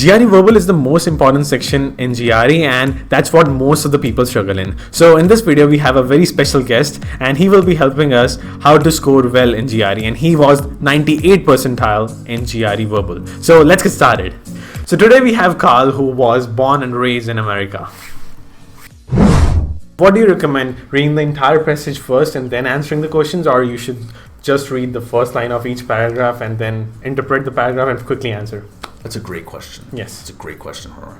GRE verbal is the most important section in GRE, and that's what most of the people struggle in. So in this video, we have a very special guest, and he will be helping us how to score well in GRE, and he was 98 percentile in GRE verbal. So let's get started. So today we have Carl, who was born and raised in America. What do you recommend, reading the entire passage first and then answering the questions, or you should just read the first line of each paragraph and then interpret the paragraph and quickly answer? That's a great question. Yes. It's a great question, Haror.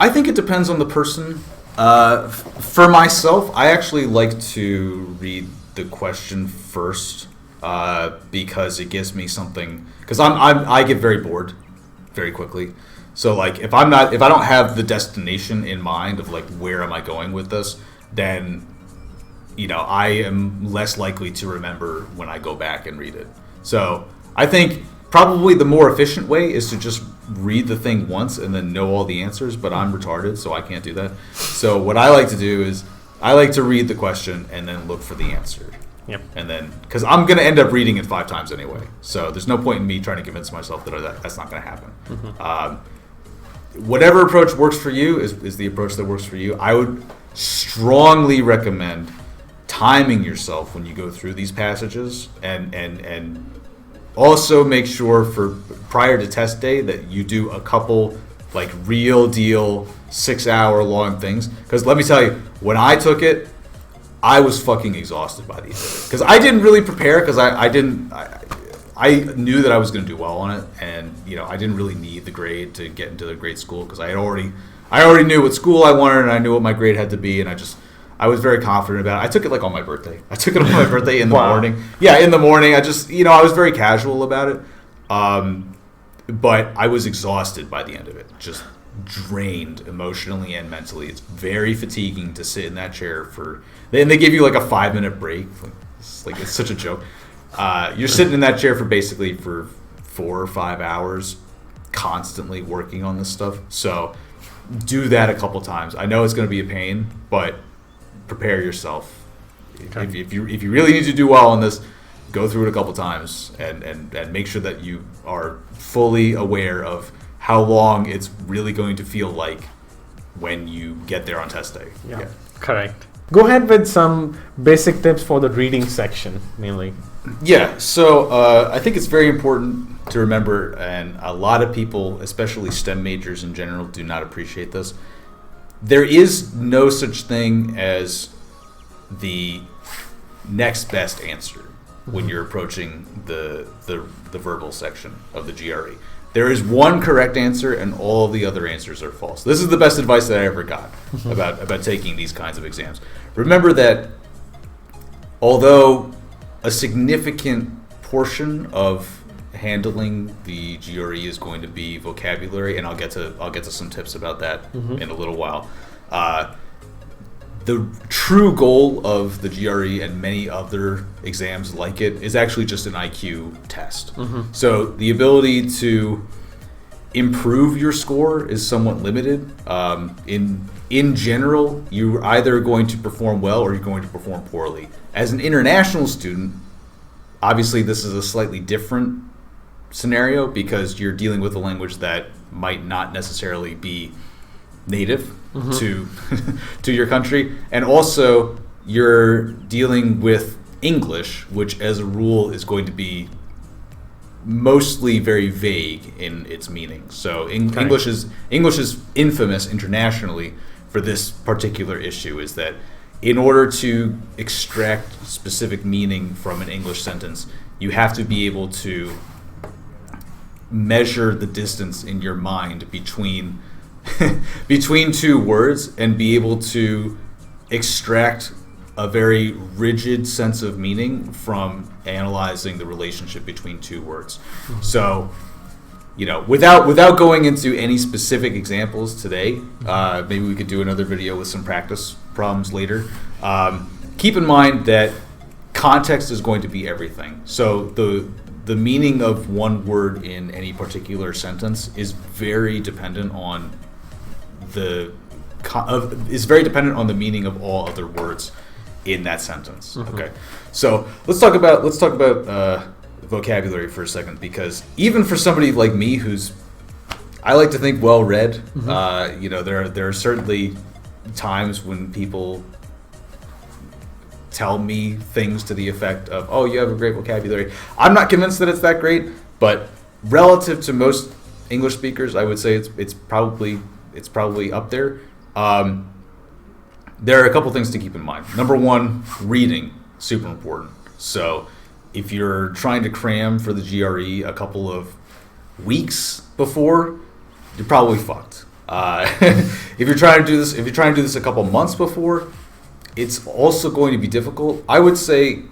I think it depends on the person. For myself, I actually like to read the question first because it gives me something. Because I get very bored very quickly. So like if I don't have the destination in mind of like where am I going with this, then I am less likely to remember when I go back and read it. So I think probably the more efficient way is to just read the thing once and then know all the answers, but I'm retarded, so I can't do that. So what I like to do is I like to read the question and then look for the answer. Yep. And then, because I'm going to end up reading it 5 times anyway, so there's no point in me trying to convince myself that that's not going to happen. Mm-hmm. Whatever approach works for you is the approach that works for you. I would strongly recommend timing yourself when you go through these passages, and also make sure for prior to test day that you do a couple like real deal 6-hour long things. Because let me tell you, when I took it, I was fucking exhausted by the end of it. Because I didn't really prepare, because I knew that I was going to do well on it, and I didn't really need the grade to get into the grade school, because I already knew what school I wanted, and I knew what my grade had to be, and I was very confident about it. I took it like on my birthday. I took it on my birthday in the morning. Yeah, in the morning. I just, I was very casual about it. But I was exhausted by the end of it. Just drained emotionally and mentally. It's very fatiguing to sit in that chair and they give you like a 5-minute break. It's such a joke. You're sitting in that chair for 4 or 5 hours, constantly working on this stuff. So do that a couple times. I know it's going to be a pain, but prepare yourself. Okay. If you really need to do well on this, go through it a couple times and make sure that you are fully aware of how long it's really going to feel like when you get there on test day. Yeah. Correct. Go ahead with some basic tips for the reading section, mainly. Yeah, so I think it's very important to remember, and a lot of people, especially STEM majors in general, do not appreciate this. There is no such thing as the next best answer when you're approaching the verbal section of the GRE. There is one correct answer, and all the other answers are false. This is the best advice that I ever got about taking these kinds of exams. Remember that although a significant portion of handling the GRE is going to be vocabulary, and I'll get to some tips about that in a little while. The true goal of the GRE and many other exams like it is actually just an IQ test. So the ability to improve your score is somewhat limited. In general, you're either going to perform well or you're going to perform poorly. As an international student, obviously this is a slightly different scenario because you're dealing with a language that might not necessarily be native to your country, and also you're dealing with English, which as a rule is going to be mostly very vague in its meaning. So English is infamous internationally for this particular issue, is that in order to extract specific meaning from an English sentence, you have to be able to measure the distance in your mind between two words and be able to extract a very rigid sense of meaning from analyzing the relationship between two words. So, without going into any specific examples today, maybe we could do another video with some practice problems later. Keep in mind that context is going to be everything. So the meaning of one word in any particular sentence is very dependent on the meaning of all other words in that sentence. Okay, so let's talk about vocabulary for a second, because even for somebody like me who's I like to think well read. There are certainly times when people tell me things to the effect of, "Oh, you have a great vocabulary." I'm not convinced that it's that great, but relative to most English speakers, I would say it's probably up there. There are a couple things to keep in mind. Number one, reading, super important. So if you're trying to cram for the GRE a couple of weeks before, you're probably fucked. If you're trying to do this a couple months before, it's also going to be difficult. I would say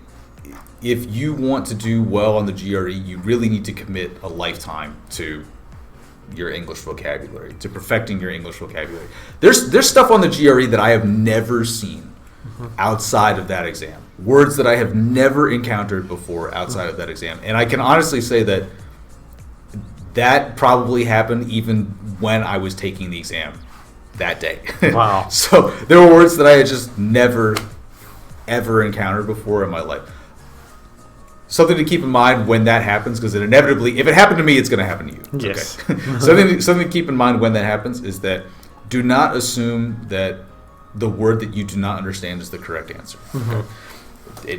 if you want to do well on the GRE, you really need to commit a lifetime to your English vocabulary, to perfecting your English vocabulary. There's stuff on the GRE that I have never seen outside of that exam. Words that I have never encountered before outside of that exam. And I can honestly say that probably happened even when I was taking the exam that day. Wow. So there were words that I had just never, ever encountered before in my life. Something to keep in mind when that happens, because it inevitably, if it happened to me, it's going to happen to you. Yes. Okay. Something to keep in mind when that happens is that do not assume that the word that you do not understand is the correct answer. Okay?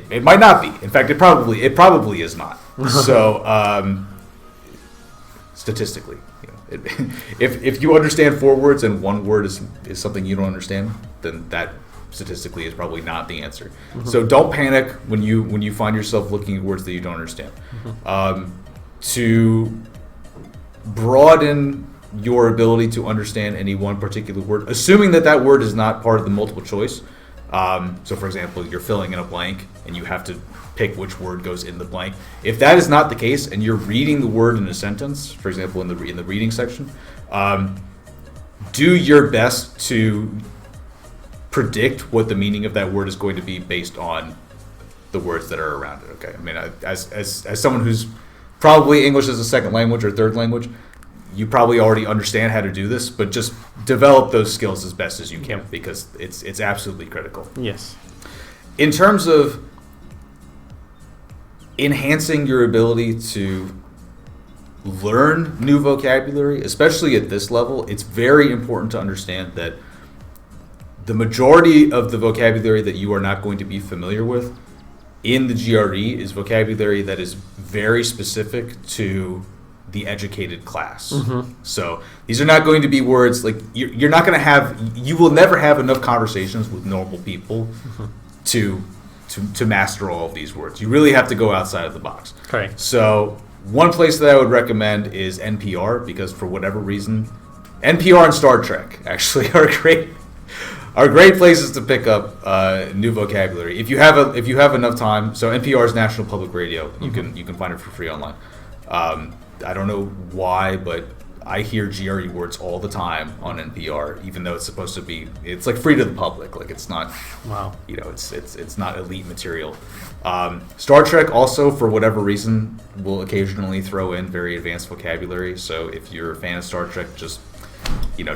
It might not be. In fact, it probably is not. So statistically, if you understand 4 words and 1 word is something you don't understand, then that statistically is probably not the answer. So don't panic when you find yourself looking at words that you don't understand. To broaden your ability to understand any one particular word, assuming that word is not part of the multiple choice. So for example, you're filling in a blank and you have to pick which word goes in the blank. If that is not the case and you're reading the word in a sentence, for example, in the reading section, do your best to predict what the meaning of that word is going to be based on the words that are around it. Okay, I mean, as someone who's probably English as a second language or third language, you probably already understand how to do this, but just develop those skills as best as you can, because it's absolutely critical. Yes. In terms of enhancing your ability to learn new vocabulary, especially at this level, it's very important to understand that the majority of the vocabulary that you are not going to be familiar with in the GRE is vocabulary that is very specific to the educated class. So these are not going to be words like you're not going to have. You will never have enough conversations with normal people to master all of these words. You really have to go outside of the box. Correct. So one place that I would recommend is NPR, because for whatever reason, NPR and Star Trek actually are great places to pick up new vocabulary if you have enough time. So NPR is National Public Radio. You can find it for free online. I don't know why, but I hear GRE words all the time on NPR, even though it's supposed to be. It's like free to the public. Like it's not. Wow. It's not elite material. Star Trek also, for whatever reason, will occasionally throw in very advanced vocabulary. So if you're a fan of Star Trek, just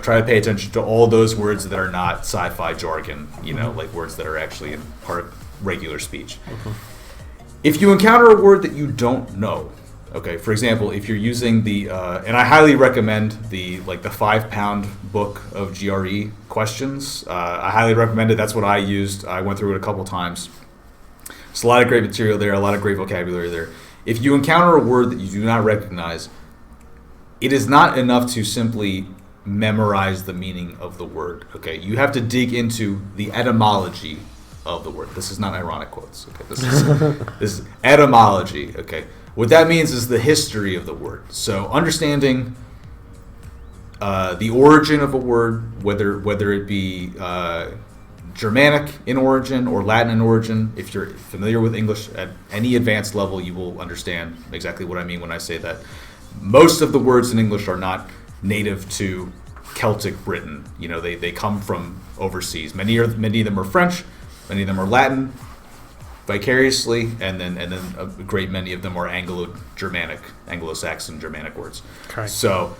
try to pay attention to all those words that are not sci-fi jargon, like words that are actually in part of regular speech. If you encounter a word that you don't know, okay, for example, if you're using the, and I highly recommend the 5-pound book of GRE questions. I highly recommend it. That's what I used. I went through it a couple times. There's a lot of great material there, a lot of great vocabulary there. If you encounter a word that you do not recognize, it is not enough to simply memorize the meaning of the word. Okay, you have to dig into the etymology of the word. This is not ironic quotes. Okay, this is etymology. Okay, what that means is the history of the word. So understanding the origin of a word, whether it be Germanic in origin or Latin in origin. If you're familiar with English at any advanced level, you will understand exactly what I mean when I say that. Most of the words in English are not native to Celtic Britain. They come from overseas. Many of them are French, many of them are Latin, vicariously, and then a great many of them are Anglo-Saxon Germanic words. Correct. So,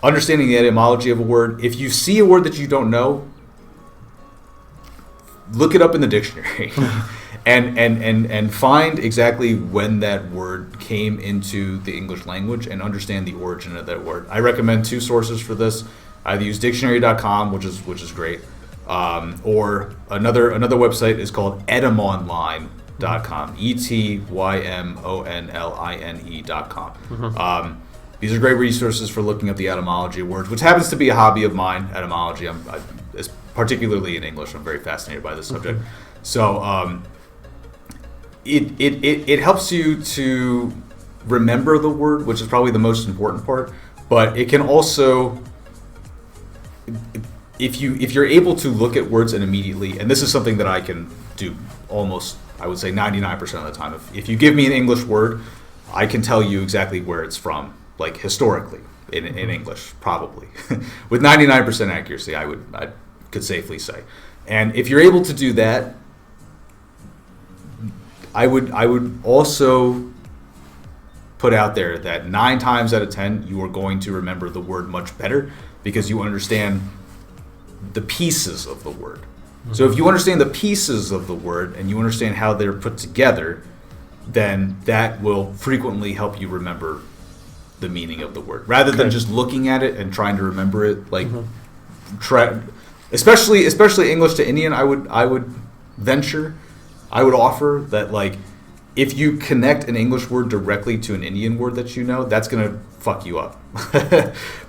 understanding the etymology of a word. If you see a word that you don't know, look it up in the dictionary and find exactly when that word came into the English language and understand the origin of that word. I recommend 2 sources for this. Either use dictionary.com, which is great, or another website is called etymonline.com, etymonline.com. These are great resources for looking up the etymology of words, which happens to be a hobby of mine. Etymology, particularly in English, I'm very fascinated by this subject. So it helps you to remember the word, which is probably the most important part. But it can also, if you're able to look at words and immediately, and this is something that I can do almost, I would say 99% of the time. If you give me an English word, I can tell you exactly where it's from, like historically in English, probably with 99% accuracy. I could safely say. And if you're able to do that, I would also put out there that 9 times out of 10 you are going to remember the word much better because you understand the pieces of the word. So if you understand the pieces of the word and you understand how they're put together, then that will frequently help you remember the meaning of the word, rather than just looking at it and trying to remember it. Like, especially English to Indian, I would offer that, like, if you connect an English word directly to an Indian word that you know, that's gonna fuck you up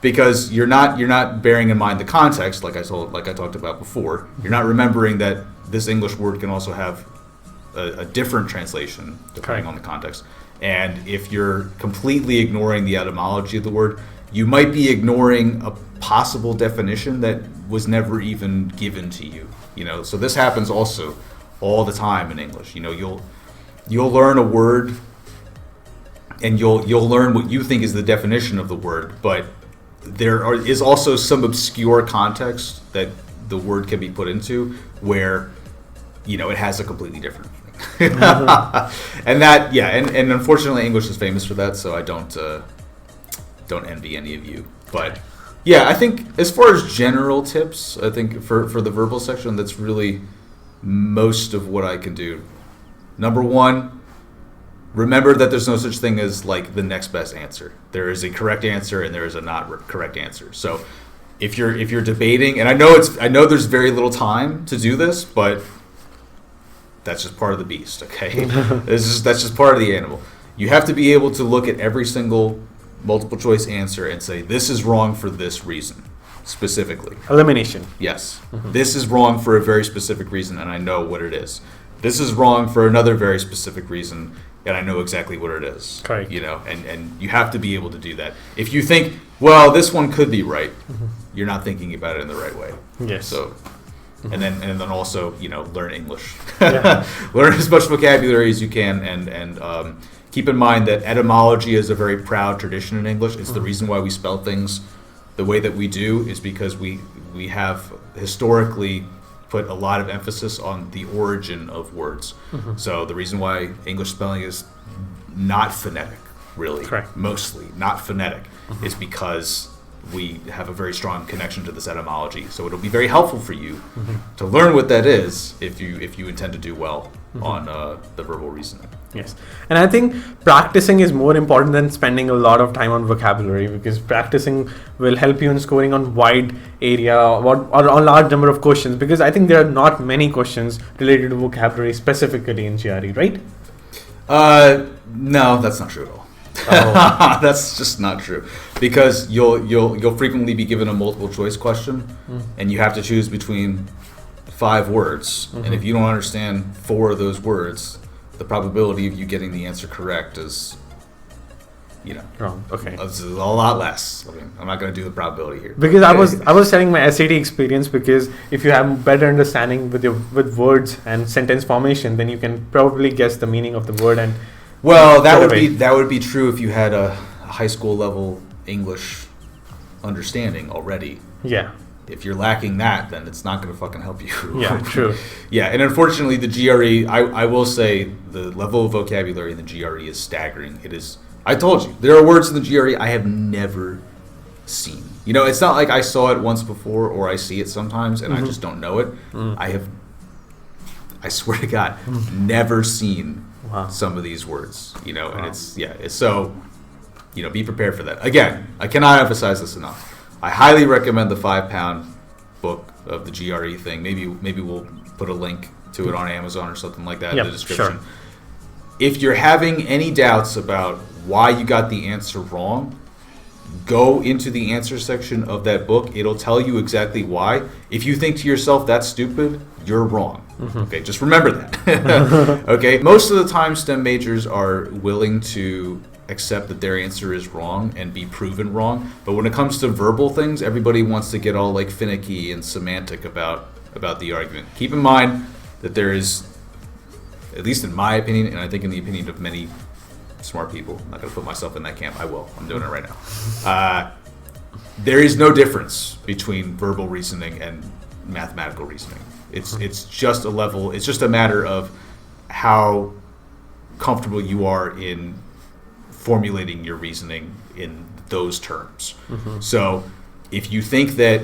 because you're not bearing in mind the context, like I talked about before. You're not remembering that this English word can also have a different translation depending on the context. And if you're completely ignoring the etymology of the word, you might be ignoring a possible definition that was never even given to you. So this happens also all the time in English. You'll learn a word and you'll learn what you think is the definition of the word, but there is also some obscure context that the word can be put into where it has a completely different meaning. And that, and unfortunately English is famous for that, so I don't envy any of you. But I think as far as general tips, I think for the verbal section, that's really most of what I can do. Number 1, remember that there's no such thing as like the next best answer. There is a correct answer and there is a not correct answer. So if you're debating, and I know there's very little time to do this, but that's just part of the beast, okay? That's just part of the animal. You have to be able to look at every single multiple choice answer and say, this is wrong for this reason, specifically. Elimination. Yes. This is wrong for a very specific reason, and I know what it is. This is wrong for another very specific reason, and I know exactly what it is. Correct. And you have to be able to do that. If you think, well, this one could be right, you're not thinking about it in the right way. Yes. So, and then also, learn English. Learn as much vocabulary as you can, and keep in mind that etymology is a very proud tradition in English. It's the reason why we spell things the way that we do, is because we have historically put a lot of emphasis on the origin of words. So the reason why English spelling is not phonetic, really, mostly not phonetic, is because we have a very strong connection to this etymology. So it'll be very helpful for you to learn what that is if you intend to do well on the verbal reasoning. Yes. And I think practicing is more important than spending a lot of time on vocabulary, because practicing will help you in scoring on wide area or a large number of questions, because I think there are not many questions related to vocabulary specifically in GRE, right? No, that's not true at all. That's just not true, because you'll frequently be given a multiple choice question and you have to choose between 5 words, and if you don't understand 4 of those words, the probability of you getting the answer correct is Wrong. Okay. It's a lot less. I mean, I'm not going to do the probability here. Because I was telling my SAT experience, because if you have better understanding with words and sentence formation, then you can probably guess the meaning of the word. And well, that would be true if you had a high school level English understanding already. Yeah. If you're lacking that, then it's not going to fucking help you. Yeah, true. Yeah, and unfortunately, the GRE, I will say, the level of vocabulary in the GRE is staggering. It is. I told you, there are words in the GRE I have never seen. It's not like I saw it once before or I see it sometimes and I just don't know it. I have I swear to God, never seen Wow. some of these words, and it's so, be prepared for that. Again, I cannot emphasize this enough. I highly recommend the 5-pound book of the GRE thing. Maybe we'll put a link to it on Amazon or something like that in the description. Sure. If you're having any doubts about why you got the answer wrong, go into the answer section of that book. It'll tell you exactly why. If you think to yourself, that's stupid, you're wrong. Okay, just remember that. Okay, most of the time STEM majors are willing to accept that their answer is wrong and be proven wrong. But when it comes to verbal things, everybody wants to get all like finicky and semantic about the argument. Keep in mind that there is, at least in my opinion, and I think in the opinion of many smart people, I'm not going to put myself in that camp. I will. I'm doing it right now. There is no difference between verbal reasoning and mathematical reasoning. It's just a level. It's just a matter of how comfortable you are in formulating your reasoning in those terms. So if you think that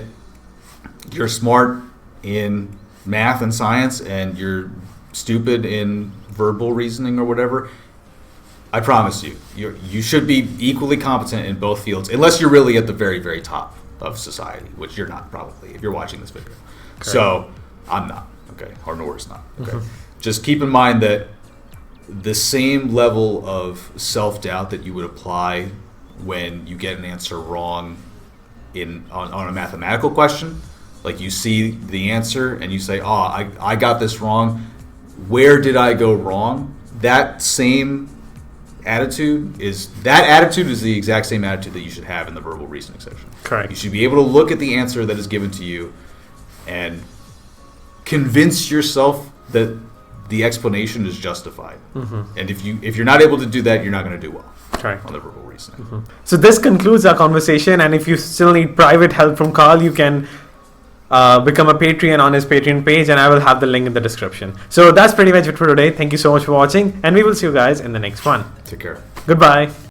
you're smart in math and science and you're stupid in verbal reasoning or whatever, I promise you should be equally competent in both fields, unless you're really at the very, very top of society, which you're not probably if you're watching this video. Correct. So I'm not, okay, or Nora's not. Okay, just keep in mind that the same level of self-doubt that you would apply when you get an answer wrong on a mathematical question, like you see the answer and you say, oh, I got this wrong. Where did I go wrong? That same attitude is the exact same attitude that you should have in the verbal reasoning section. Correct. You should be able to look at the answer that is given to you and convince yourself that the explanation is justified. And if you're not able to do that, you're not going to do well. Correct. On the verbal reasoning. So this concludes our conversation, and if you still need private help from Carl, you can become a Patreon on his Patreon page, and I will have the link in the description. So that's pretty much it for today. Thank you so much for watching, and we will see you guys in the next one. Take care. Goodbye.